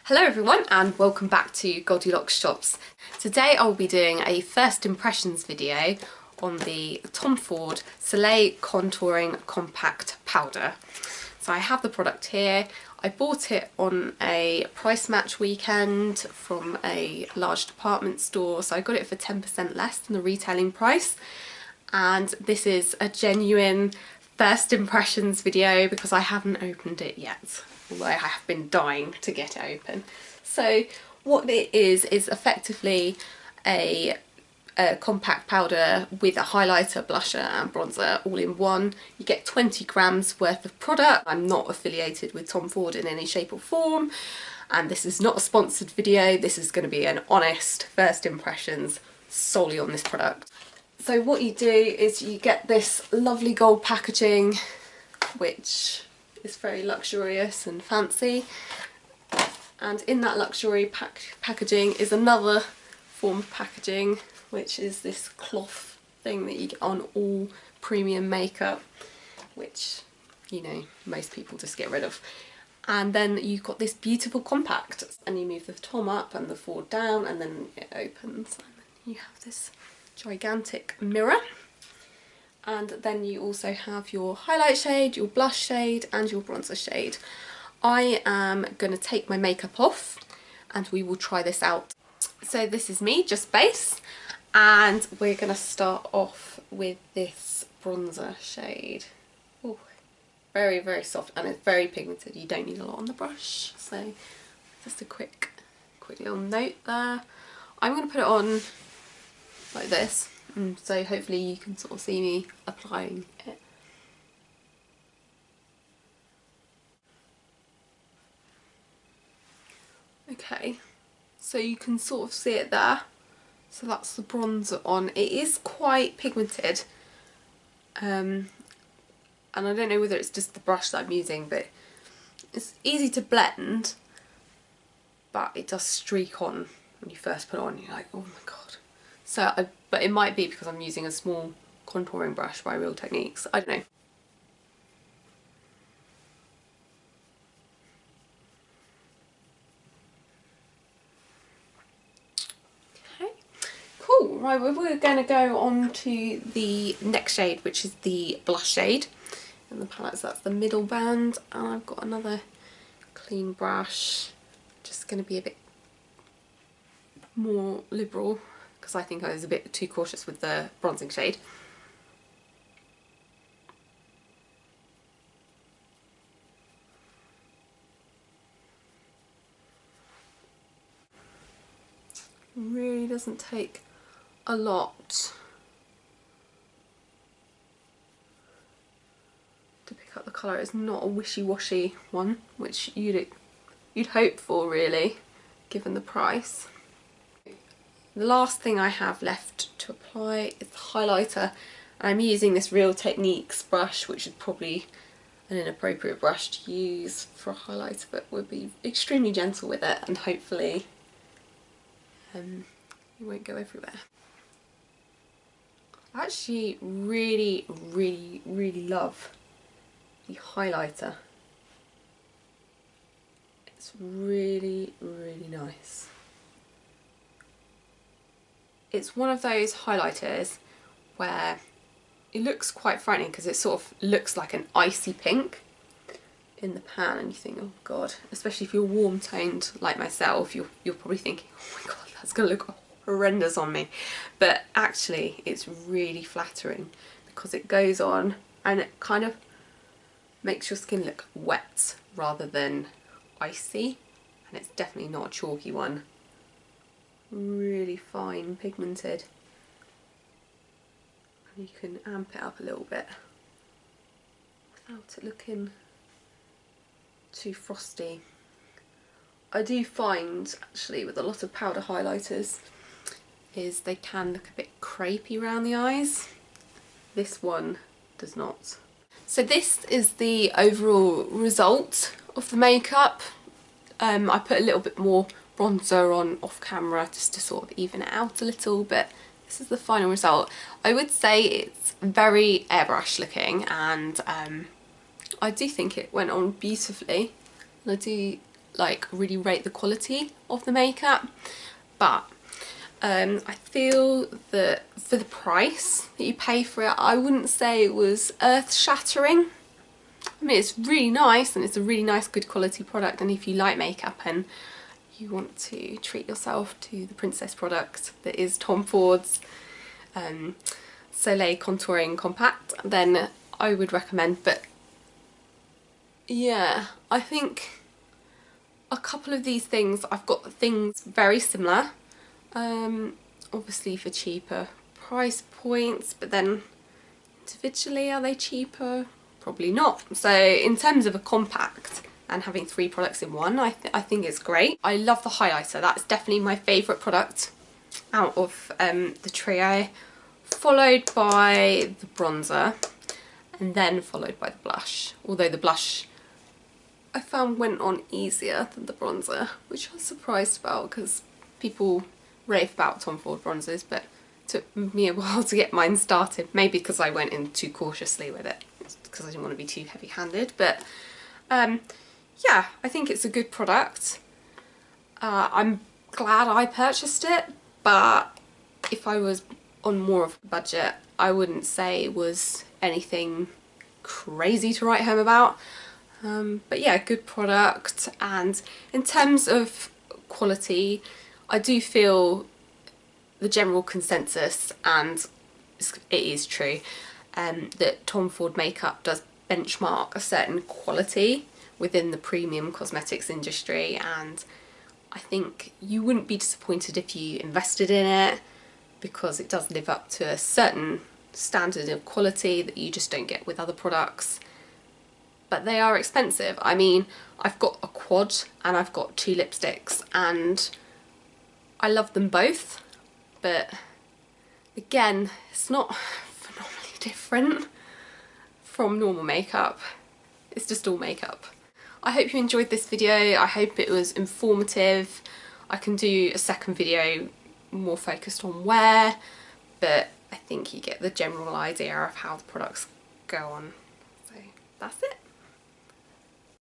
Hello everyone and welcome back to Goldilocks Shops. Today I'll be doing a first impressions video on the Tom Ford Soleil Contouring Compact Powder. So I have the product here. I bought it on a price match weekend from a large department store, so I got it for 10% less than the retailing price. And this is a genuine first impressions video because I haven't opened it yet, although I have been dying to get it open. So what it is effectively a compact powder with a highlighter, blusher and bronzer all in one. You get 20 grams worth of product. I'm not affiliated with Tom Ford in any shape or form, and this is not a sponsored video. This is going to be an honest first impressions solely on this product. So what you do is you get this lovely gold packaging, which is very luxurious and fancy, and in that luxury packaging is another form of packaging, which is this cloth thing that you get on all premium makeup, which, you know, most people just get rid of. And then you've got this beautiful compact, and you move the Tom up and the Ford down, and then it opens, and then you have this gigantic mirror. And then you also have your highlight shade, your blush shade and your bronzer shade. I am going to take my makeup off and we will try this out. So this is me, just base, and we're going to start off with this bronzer shade. Ooh, very, very soft, and it's very pigmented. You don't need a lot on the brush, so just a quick little note there. I'm going to put it on like this, so hopefully you can sort of see me applying it. Okay, so you can sort of see it there. So that's the bronzer on. It is quite pigmented, and I don't know whether it's just the brush that I'm using, but it's easy to blend, but it does streak on when you first put it on. You're like, oh my god. So, but it might be because I'm using a small contouring brush by Real Techniques. I don't know. Okay, cool. Right, we're going to go on to the next shade, which is the blush shade. And the palette, so that's the middle band. And I've got another clean brush. Just going to be a bit more liberal, because I think I was a bit too cautious with the bronzing shade. Really doesn't take a lot to pick up the colour. It's not a wishy-washy one, which you'd hope for really, given the price. The last thing I have left to apply is the highlighter. I'm using this Real Techniques brush, which is probably an inappropriate brush to use for a highlighter, but we'll be extremely gentle with it, and hopefully it won't go everywhere. I actually really love the highlighter. It's really nice. It's one of those highlighters where it looks quite frightening because it sort of looks like an icy pink in the pan, and you think, oh god, especially if you're warm toned like myself, you're probably thinking, oh my god, that's gonna look horrendous on me. But actually it's really flattering because it goes on and it kind of makes your skin look wet rather than icy, and it's definitely not a chalky one. Really fine pigmented, and you can amp it up a little bit without it looking too frosty. I do find actually with a lot of powder highlighters is they can look a bit crepey around the eyes. This one does not. So this is the overall result of the makeup. I put a little bit more bronzer on off camera just to sort of even it out a little, but this is the final result. I would say it's very airbrush looking, and I do think it went on beautifully, and I do like really rate the quality of the makeup, but I feel that for the price that you pay for it, I wouldn't say it was earth-shattering. I mean, it's really nice and it's a really nice good quality product, and if you like makeup and you want to treat yourself to the princess product that is Tom Ford's Soleil Contouring Compact, then I would recommend. But yeah, I think a couple of these things, I've got things very similar, obviously for cheaper price points, but then individually are they cheaper? Probably not. So in terms of a compact and having 3 products in one, I think it's great. I love the highlighter. That's definitely my favourite product out of the trio, followed by the bronzer, and then followed by the blush. Although the blush I found went on easier than the bronzer, which I was surprised about because people rave about Tom Ford bronzers, but it took me a while to get mine started. Maybe because I went in too cautiously with it, because I didn't want to be too heavy-handed. But yeah, I think it's a good product. I'm glad I purchased it, but if I was on more of a budget, I wouldn't say it was anything crazy to write home about. But yeah, good product. And in terms of quality, I do feel the general consensus, and it is true, that Tom Ford makeup does benchmark a certain quality within the premium cosmetics industry, and I think you wouldn't be disappointed if you invested in it, because it does live up to a certain standard of quality that you just don't get with other products. But they are expensive. I mean, I've got a quad and I've got 2 lipsticks, and I love them both, but again, it's not phenomenally different from normal makeup. It's just all makeup. I hope you enjoyed this video. I hope it was informative. I can do a second video more focused on wear, but I think you get the general idea of how the products go on. So that's it.